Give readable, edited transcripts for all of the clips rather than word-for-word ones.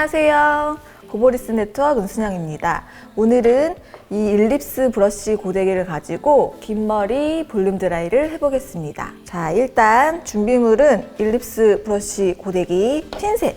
안녕하세요. 고보리스 네트워크 은순영입니다. 오늘은 이 일립스 브러쉬 고데기를 가지고 긴 머리 볼륨 드라이를 해보겠습니다. 자, 일단 준비물은 일립스 브러쉬 고데기, 핀셋,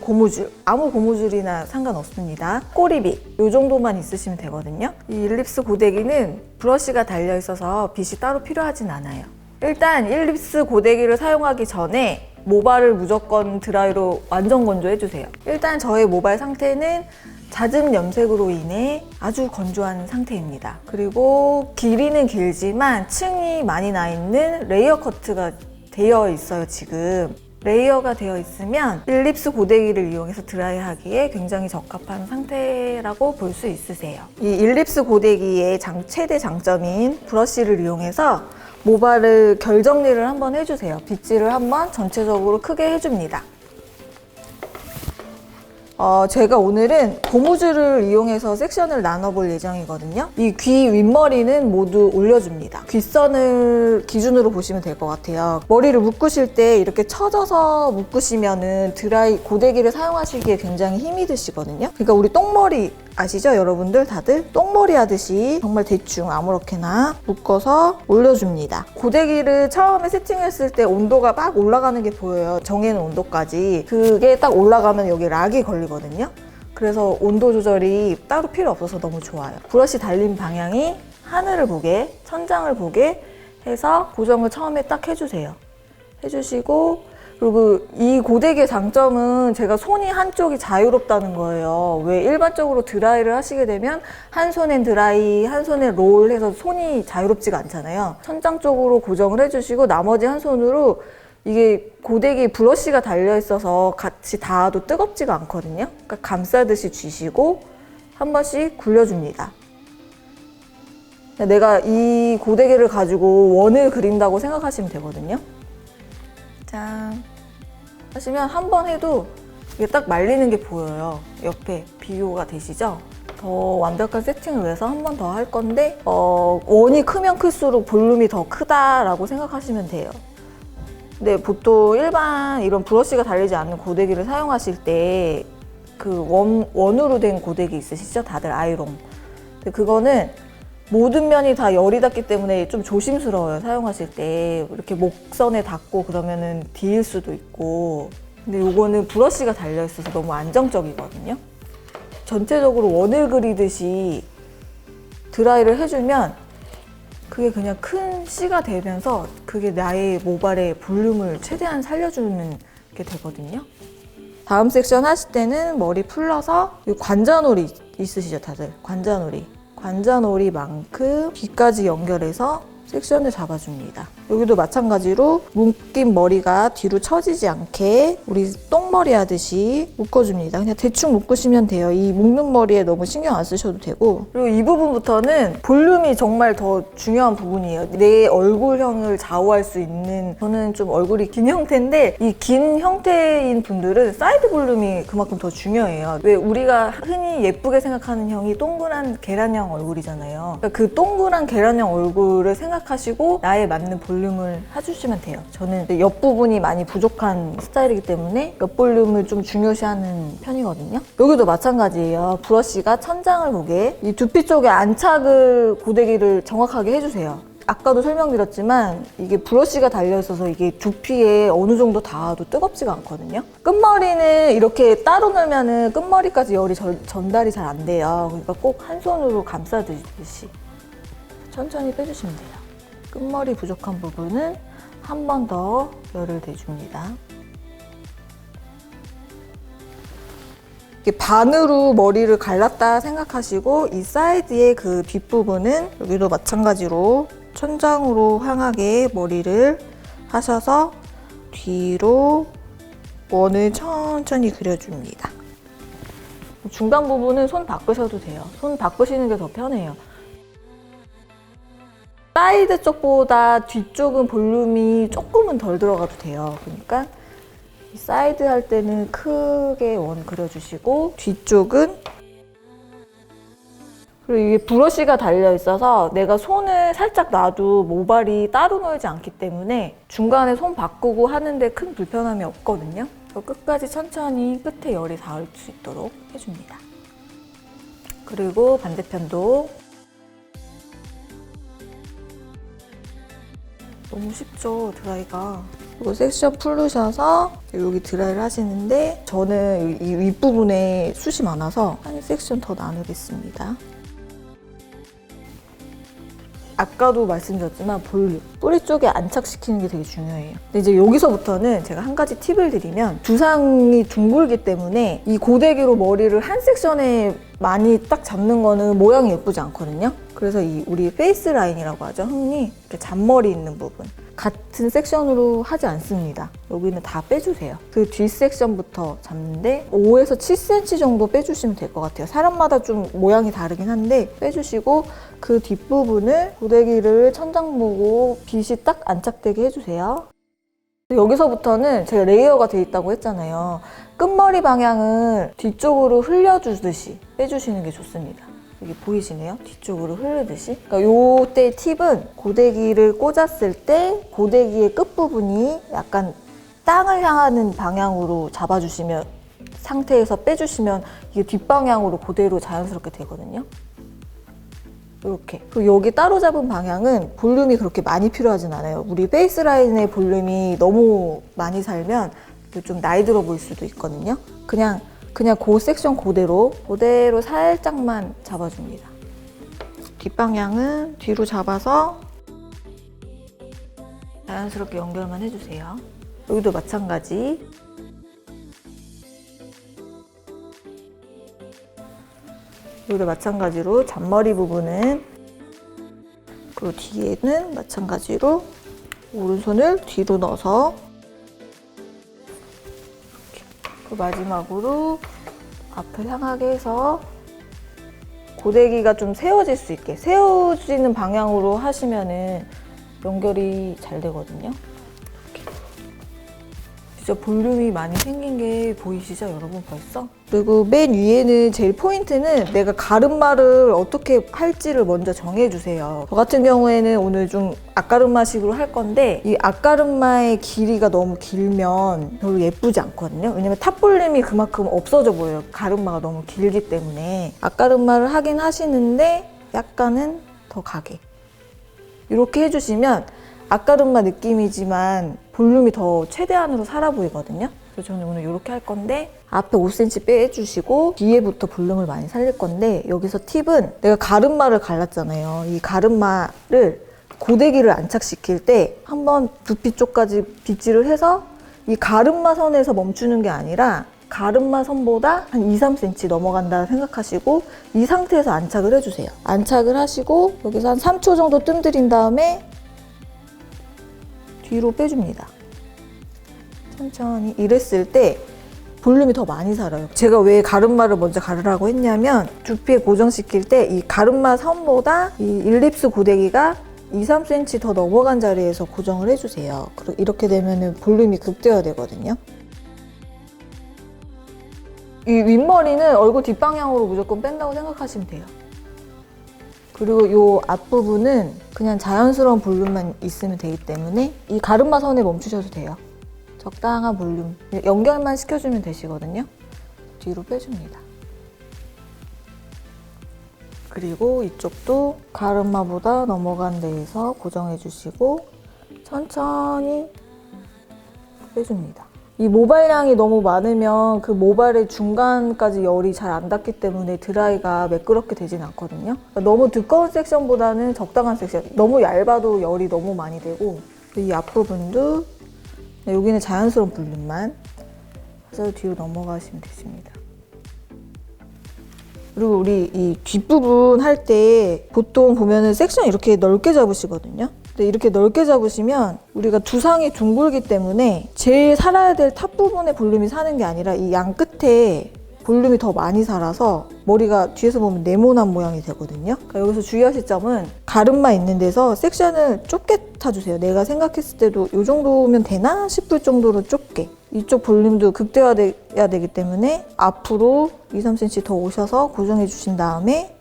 고무줄, 아무 고무줄이나 상관없습니다. 꼬리빗, 이 정도만 있으시면 되거든요. 이 일립스 고데기는 브러쉬가 달려 있어서 빗이 따로 필요하진 않아요. 일단 일립스 고데기를 사용하기 전에 모발을 무조건 드라이로 완전 건조해주세요. 일단 저의 모발 상태는 잦은 염색으로 인해 아주 건조한 상태입니다. 그리고 길이는 길지만 층이 많이 나 있는 레이어 커트가 되어 있어요, 지금. 레이어가 되어 있으면 일립스 고데기를 이용해서 드라이하기에 굉장히 적합한 상태라고 볼 수 있으세요. 이 일립스 고데기의 최대 장점인 브러쉬를 이용해서 모발을 결 정리를 한번 해주세요. 빗질을 한번 전체적으로 크게 해줍니다. 제가 오늘은 고무줄을 이용해서 섹션을 나눠볼 예정이거든요. 이 귀 윗머리는 모두 올려줍니다. 귓선을 기준으로 보시면 될 것 같아요. 머리를 묶으실 때 이렇게 처져서 묶으시면은 드라이 고데기를 사용하시기에 굉장히 힘이 드시거든요. 그러니까 우리 똥머리 아시죠? 여러분들 다들 똥머리 하듯이 정말 대충 아무렇게나 묶어서 올려줍니다. 고데기를 처음에 세팅했을 때 온도가 막 올라가는 게 보여요. 정해놓은 온도까지. 그게 딱 올라가면 여기 락이 걸리거든요. 그래서 온도 조절이 따로 필요 없어서 너무 좋아요. 브러쉬 달린 방향이 하늘을 보게, 천장을 보게 해서 고정을 처음에 딱 해주세요. 해주시고, 그리고 이 고데기의 장점은 제가 손이 한쪽이 자유롭다는 거예요. 왜 일반적으로 드라이를 하시게 되면 한 손엔 드라이, 한 손엔 롤 해서 손이 자유롭지가 않잖아요. 천장 쪽으로 고정을 해주시고 나머지 한 손으로 이게 고데기 브러쉬가 달려 있어서 같이 닿아도 뜨겁지가 않거든요. 그러니까 감싸듯이 쥐시고 한 번씩 굴려줍니다. 내가 이 고데기를 가지고 원을 그린다고 생각하시면 되거든요. 짠 하시면 한 번 해도 이게 딱 말리는 게 보여요. 옆에 비교가 되시죠? 더 완벽한 세팅을 위해서 한 번 더 할 건데 원이 크면 클수록 볼륨이 더 크다라고 생각하시면 돼요. 근데 보통 일반 이런 브러쉬가 달리지 않는 고데기를 사용하실 때 그 원으로 된 고데기 있으시죠? 다들 아이롱. 근데 그거는 모든 면이 다 열이 닿기 때문에 좀 조심스러워요. 사용하실 때 이렇게 목선에 닿고 그러면은 뒤일 수도 있고. 근데 이거는 브러쉬가 달려 있어서 너무 안정적이거든요. 전체적으로 원을 그리듯이 드라이를 해주면 그게 그냥 큰 C가 되면서 그게 나의 모발의 볼륨을 최대한 살려주는 게 되거든요. 다음 섹션 하실 때는 머리 풀러서 관자놀이 있으시죠, 다들? 관자놀이만큼 귀까지 연결해서 섹션을 잡아줍니다. 여기도 마찬가지로 묶인 머리가 뒤로 처지지 않게 우리 똥머리 하듯이 묶어줍니다. 그냥 대충 묶으시면 돼요. 이 묶는 머리에 너무 신경 안 쓰셔도 되고. 그리고 이 부분부터는 볼륨이 정말 더 중요한 부분이에요. 내 얼굴형을 좌우할 수 있는, 저는 좀 얼굴이 긴 형태인데 이 긴 형태인 분들은 사이드 볼륨이 그만큼 더 중요해요. 왜 우리가 흔히 예쁘게 생각하는 형이 동그란 계란형 얼굴이잖아요. 그러니까 그 동그란 계란형 얼굴을 생각하시고 나에 맞는 볼륨을 해주시면 돼요. 저는 옆부분이 많이 부족한 스타일이기 때문에 옆 볼륨을 좀 중요시하는 편이거든요. 여기도 마찬가지예요. 브러쉬가 천장을 보게 이 두피 쪽에 안착을 고데기를 정확하게 해주세요. 아까도 설명드렸지만 이게 브러쉬가 달려있어서 이게 두피에 어느 정도 닿아도 뜨겁지가 않거든요. 끝머리는 이렇게 따로 넣으면 끝머리까지 열이 전달이 잘 안 돼요. 그러니까 꼭 한 손으로 감싸듯이 천천히 빼주시면 돼요. 끝머리 부족한 부분은 한 번 더 열을 대줍니다. 이렇게 반으로 머리를 갈랐다 생각하시고 이 사이드의 그 뒷부분은 여기도 마찬가지로 천장으로 향하게 머리를 하셔서 뒤로 원을 천천히 그려줍니다. 중간 부분은 손 바꾸셔도 돼요. 손 바꾸시는 게 더 편해요. 사이드 쪽보다 뒤쪽은 볼륨이 조금은 덜 들어가도 돼요. 그러니까 사이드 할 때는 크게 원 그려주시고 뒤쪽은, 그리고 이게 브러쉬가 달려 있어서 내가 손을 살짝 놔도 모발이 따로 놀지 않기 때문에 중간에 손 바꾸고 하는데 큰 불편함이 없거든요. 저 끝까지 천천히 끝에 열이 닿을 수 있도록 해줍니다. 그리고 반대편도 너무 쉽죠, 드라이가. 그리고 섹션 풀으셔서 여기 드라이를 하시는데 저는 이 윗부분에 숱이 많아서 한 섹션 더 나누겠습니다. 아까도 말씀드렸지만 볼륨, 뿌리 쪽에 안착시키는 게 되게 중요해요. 근데 이제 여기서부터는 제가 한 가지 팁을 드리면 두상이 둥글기 때문에 이 고데기로 머리를 한 섹션에 많이 딱 잡는 거는 모양이 예쁘지 않거든요. 그래서 이 우리 페이스 라인이라고 하죠. 흔히 이렇게 잔머리 있는 부분. 같은 섹션으로 하지 않습니다. 여기는 다 빼주세요. 그 뒷 섹션부터 잡는데 5에서 7cm 정도 빼주시면 될 것 같아요. 사람마다 좀 모양이 다르긴 한데 빼주시고 그 뒷부분을 고데기를 천장 보고 빗이 딱 안착되게 해주세요. 여기서부터는 제가 레이어가 돼 있다고 했잖아요. 끝머리 방향을 뒤쪽으로 흘려주듯이 빼주시는 게 좋습니다. 여기 보이시네요? 뒤쪽으로 흐르듯이. 그러니까 요때 팁은 고데기를 꽂았을 때 고데기의 끝부분이 약간 땅을 향하는 방향으로 잡아주시면 상태에서 빼주시면 이게 뒷방향으로 그대로 자연스럽게 되거든요. 이렇게. 그리고 여기 따로 잡은 방향은 볼륨이 그렇게 많이 필요하진 않아요. 우리 페이스 라인의 볼륨이 너무 많이 살면 좀 나이 들어 보일 수도 있거든요. 그냥 그 섹션 그대로 살짝만 잡아줍니다. 뒷방향은 뒤로 잡아서 자연스럽게 연결만 해주세요. 여기도 마찬가지. 여기도 마찬가지로 잔머리 부분은 그리고 뒤에는 마찬가지로 오른손을 뒤로 넣어서 그 마지막으로 앞을 향하게 해서 고데기가 좀 세워질 수 있게 세워지는 방향으로 하시면은 연결이 잘 되거든요. 이렇게. 진짜 볼륨이 많이 생긴 게 보이시죠, 여러분 벌써? 그리고 맨 위에는 제일 포인트는 내가 가르마를 어떻게 할지를 먼저 정해주세요. 저 같은 경우에는 오늘 좀 앞가르마식으로 할 건데 이 앞가르마의 길이가 너무 길면 별로 예쁘지 않거든요. 왜냐면 탑 볼륨이 그만큼 없어져 보여요. 가르마가 너무 길기 때문에. 앞가르마를 하긴 하시는데 약간은 더 가게. 이렇게 해주시면 앞가르마 느낌이지만 볼륨이 더 최대한으로 살아 보이거든요. 그래서 저는 오늘 이렇게 할 건데 앞에 5cm 빼주시고 뒤에부터 볼륨을 많이 살릴 건데 여기서 팁은 내가 가르마를 갈랐잖아요. 이 가르마를 고데기를 안착시킬 때 한번 두피 쪽까지 빗질을 해서 이 가르마 선에서 멈추는 게 아니라 가르마 선보다 한 2, 3cm 넘어간다 생각하시고 이 상태에서 안착을 해주세요. 안착을 하시고 여기서 한 3초 정도 뜸들인 다음에 뒤로 빼줍니다. 천천히. 이랬을 때 볼륨이 더 많이 살아요. 제가 왜 가르마를 먼저 가르라고 했냐면 두피에 고정시킬 때 이 가르마 선보다 이 일립스 고데기가 2, 3cm 더 넘어간 자리에서 고정을 해주세요. 이렇게 되면 볼륨이 극대화되거든요. 이 윗머리는 얼굴 뒷방향으로 무조건 뺀다고 생각하시면 돼요. 그리고 이 앞부분은 그냥 자연스러운 볼륨만 있으면 되기 때문에 이 가르마 선에 멈추셔도 돼요. 적당한 볼륨. 연결만 시켜주면 되시거든요. 뒤로 빼줍니다. 그리고 이쪽도 가르마보다 넘어간 데에서 고정해주시고 천천히 빼줍니다. 이 모발량이 너무 많으면 그 모발의 중간까지 열이 잘 안 닿기 때문에 드라이가 매끄럽게 되진 않거든요. 그러니까 너무 두꺼운 섹션보다는 적당한 섹션. 너무 얇아도 열이 너무 많이 되고 이 앞부분도 여기는 자연스러운 볼륨만 해서 뒤로 넘어가시면 되십니다. 그리고 우리 이 뒷부분 할 때 보통 보면은 섹션 이렇게 넓게 잡으시거든요. 근데 이렇게 넓게 잡으시면 우리가 두상이 둥글기 때문에 제일 살아야 될 탑 부분에 볼륨이 사는 게 아니라 이 양 끝에 볼륨이 더 많이 살아서 머리가 뒤에서 보면 네모난 모양이 되거든요. 그러니까 여기서 주의하실 점은 가르마 있는 데서 섹션을 좁게 타주세요. 내가 생각했을 때도 이 정도면 되나 싶을 정도로 좁게. 이쪽 볼륨도 극대화돼야 되기 때문에 앞으로 2, 3cm 더 오셔서 고정해 주신 다음에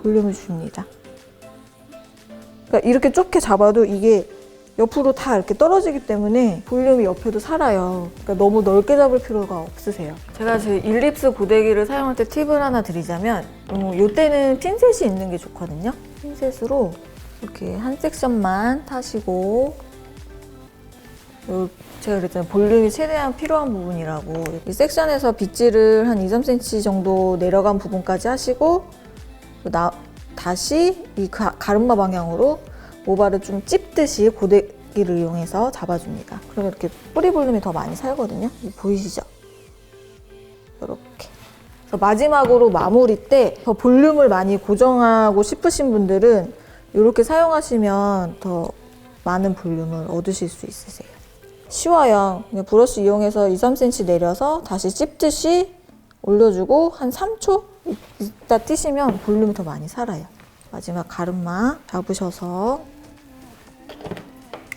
볼륨을 줍니다. 그러니까 이렇게 좁게 잡아도 이게 옆으로 다 이렇게 떨어지기 때문에 볼륨이 옆에도 살아요. 그러니까 너무 넓게 잡을 필요가 없으세요. 제가 제 일립스 고데기를 사용할 때 팁을 하나 드리자면 이때는 핀셋이 있는 게 좋거든요. 핀셋으로 이렇게 한 섹션만 타시고 제가 그랬잖아요. 볼륨이 최대한 필요한 부분이라고. 이 섹션에서 빗질을 한 2, 3cm 정도 내려간 부분까지 하시고 다시 이 가르마 방향으로 모발을 좀 찝듯이 고데기를 이용해서 잡아줍니다. 그러면 이렇게 뿌리 볼륨이 더 많이 살거든요. 보이시죠? 이렇게. 그래서 마지막으로 마무리 때 더 볼륨을 많이 고정하고 싶으신 분들은 이렇게 사용하시면 더 많은 볼륨을 얻으실 수 있으세요. 쉬워요. 그냥 브러쉬 이용해서 2, 3cm 내려서 다시 찝듯이 올려주고 한 3초 있다 띄시면 볼륨이 더 많이 살아요. 마지막 가르마 잡으셔서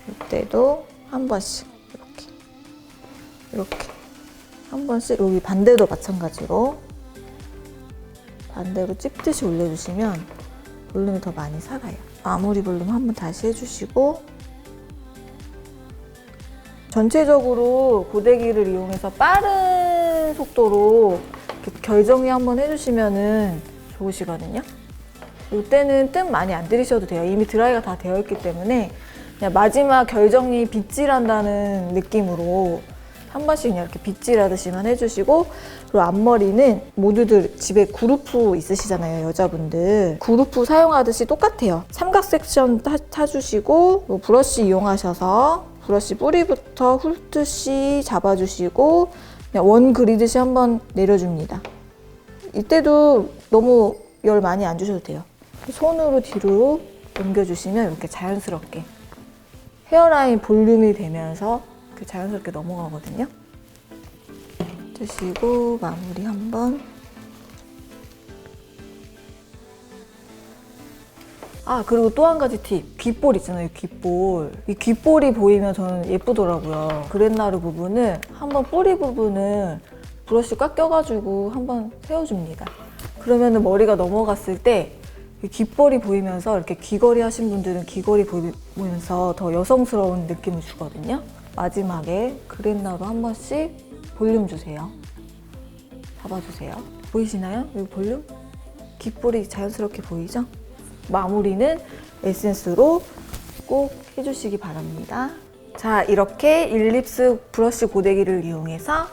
이때도 한 번씩 이렇게 한 번씩 여기 반대도 마찬가지로 반대로 찝듯이 올려주시면 볼륨이 더 많이 살아요. 마무리 볼륨 한 번 다시 해주시고 전체적으로 고데기를 이용해서 빠른 속도로 이렇게 결정리 한번 해주시면 좋으시거든요. 이때는 뜸 많이 안 들이셔도 돼요. 이미 드라이가 다 되어 있기 때문에 그냥 마지막 결정리 빗질한다는 느낌으로 한 번씩 그냥 이렇게 빗질하듯이만 해주시고, 그리고 앞머리는 모두들 집에 구루프 있으시잖아요, 여자분들. 구루프 사용하듯이 똑같아요. 삼각 섹션 타주시고 브러쉬 이용하셔서 브러쉬 뿌리부터 훑듯이 잡아주시고 그냥 원 그리듯이 한번 내려줍니다. 이때도 너무 열 많이 안 주셔도 돼요. 손으로 뒤로 옮겨주시면 이렇게 자연스럽게 헤어라인 볼륨이 되면서 이렇게 자연스럽게 넘어가거든요. 주시고 마무리 한번. 그리고 또 한 가지 팁. 귓볼 있잖아요, 귓볼. 이 귓볼이 보이면 저는 예쁘더라고요. 그랜나루 부분을 한번 뿌리 부분을 브러쉬 꽉 껴가지고 한번 세워줍니다. 그러면 머리가 넘어갔을 때 귓볼이 보이면서 이렇게 귀걸이 하신 분들은 귀걸이 보이면서 더 여성스러운 느낌을 주거든요. 마지막에 그랜나루 한 번씩 볼륨 주세요. 잡아주세요. 보이시나요? 여기 볼륨? 귓볼이 자연스럽게 보이죠? 마무리는 에센스로 꼭 해주시기 바랍니다. 자, 이렇게 일립스 브러쉬 고데기를 이용해서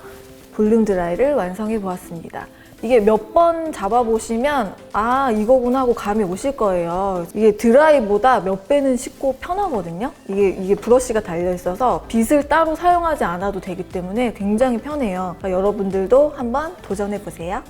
볼륨 드라이를 완성해 보았습니다. 이게 몇 번 잡아보시면 이거구나 하고 감이 오실 거예요. 이게 드라이보다 몇 배는 쉽고 편하거든요. 이게 브러쉬가 달려있어서 빗을 따로 사용하지 않아도 되기 때문에 굉장히 편해요. 그러니까 여러분들도 한번 도전해보세요.